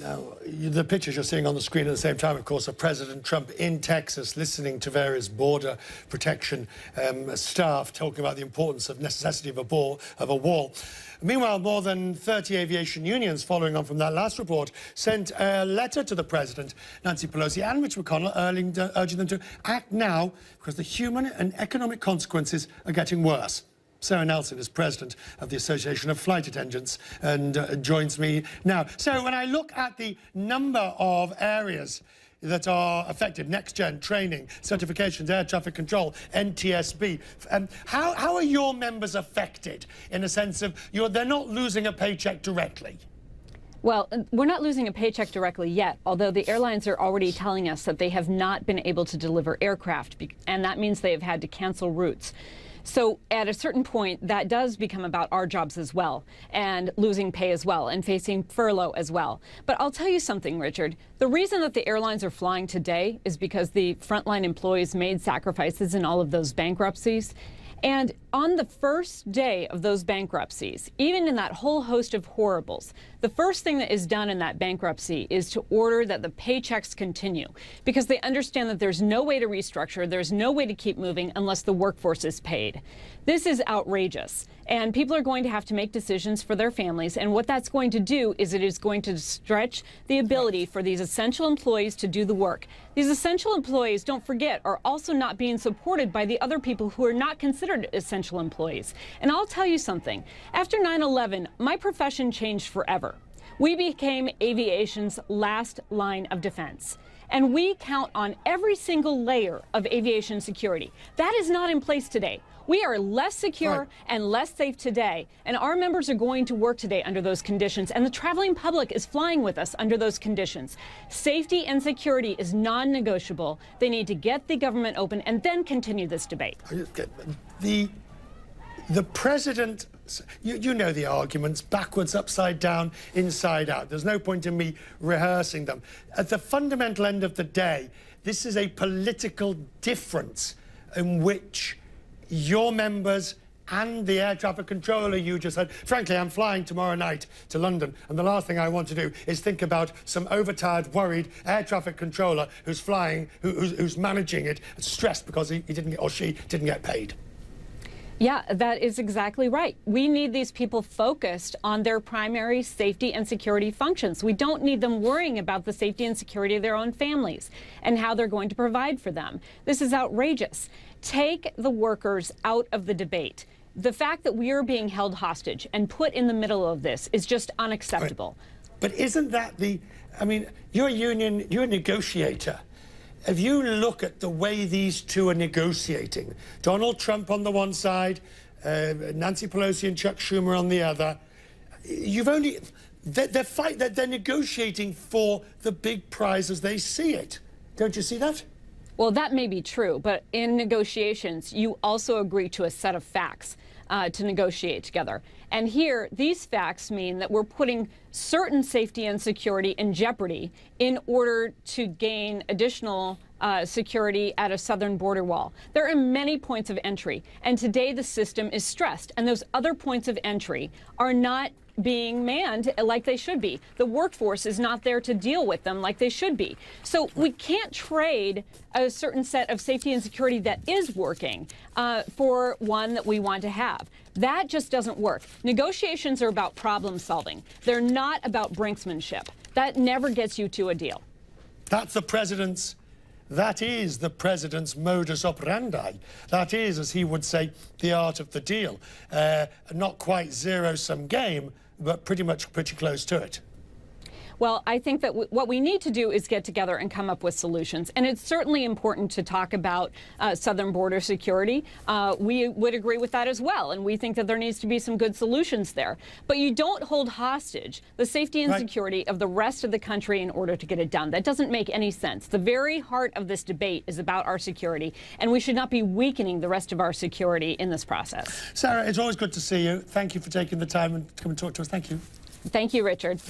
Now, the pictures you're seeing on the screen at the same time, of course, of President Trump in Texas listening to various border protection staff talking about the importance of necessity of a wall. Meanwhile, more than 30 aviation unions, following on from that last report, sent a letter to the President, Nancy Pelosi and Mitch McConnell, urging them to act now because the human and economic consequences are getting worse. Sara Nelson is president of the Association of Flight Attendants and joins me now. So when I look at the number of areas that are affected, next-gen training, certifications, air traffic control, NTSB, how are your members affected in a sense of they're not losing a paycheck directly? Well, we're not losing a paycheck directly yet, although the airlines are already telling us that they have not been able to deliver aircraft, and that means they have had to cancel routes. So at a certain point, that does become about our jobs as well, and losing pay as well, and facing furlough as well. But I'll tell you something, Richard. The reason that the airlines are flying today is because the frontline employees made sacrifices in all of those bankruptcies. And on the first day of those bankruptcies, even in that whole host of horribles, the first thing that is done in that bankruptcy is to order that the paychecks continue, because they understand that there's no way to restructure, there's no way to keep moving unless the workforce is paid. This is outrageous, and people are going to have to make decisions for their families, and what that's going to do is it is going to stretch the ability for these essential employees to do the work. These essential employees, don't forget, are also not being supported by the other people who are not considered essential employees. And I'll tell you something, after 9/11, my profession changed forever. We became aviation's last line of defense. And we count on every single layer of aviation security. That is not in place today. We are less secure and less safe today, and our members are going to work today under those conditions, and the traveling public is flying with us under those conditions. Safety and security is non-negotiable. They need to get the government open and then continue this debate. The president, you know the arguments, backwards, upside down, inside out. There's no point in me rehearsing them. At the fundamental end of the day, this is a political difference in which your members and the air traffic controller you just said, frankly, I'm flying tomorrow night to London, and the last thing I want to do is think about some overtired, worried air traffic controller who's flying, who's managing it, stressed because he didn't get, or she didn't get paid. Yeah, that is exactly right. We need these people focused on their primary safety and security functions. We don't need them worrying about the safety and security of their own families and how they're going to provide for them. This is outrageous. Take the workers out of the debate. The fact that we are being held hostage and put in the middle of this is just unacceptable. But isn't that I mean, you're a union, you're a negotiator. If you look at the way these two are negotiating, Donald Trump on the one side, Nancy Pelosi and Chuck Schumer on the other, they're negotiating for the big prize as they see it. Don't you see that? Well, that may be true, but in negotiations, you also agree to a set of facts to negotiate together. And here, these facts mean that we're putting certain safety and security in jeopardy in order to gain additional security at a southern border wall. There are many points of entry, and today the system is stressed, and those other points of entry are not being manned like they should be. The workforce is not there to deal with them like they should be. So we can't trade a certain set of safety and security that is working for one that we want to have. That just doesn't work. Negotiations are about problem solving. They're not about brinksmanship. That never gets you to a deal. That is the president's modus operandi. That is, as he would say, the art of the deal. Not quite zero-sum game, but pretty close to it. Well, I think that what we need to do is get together and come up with solutions. And it's certainly important to talk about southern border security. We would agree with that as well. And we think that there needs to be some good solutions there. But you don't hold hostage the safety and security of the rest of the country in order to get it done. That doesn't make any sense. The very heart of this debate is about our security, and we should not be weakening the rest of our security in this process. Sara, it's always good to see you. Thank you for taking the time and to come and talk to us. Thank you. Thank you, Richard.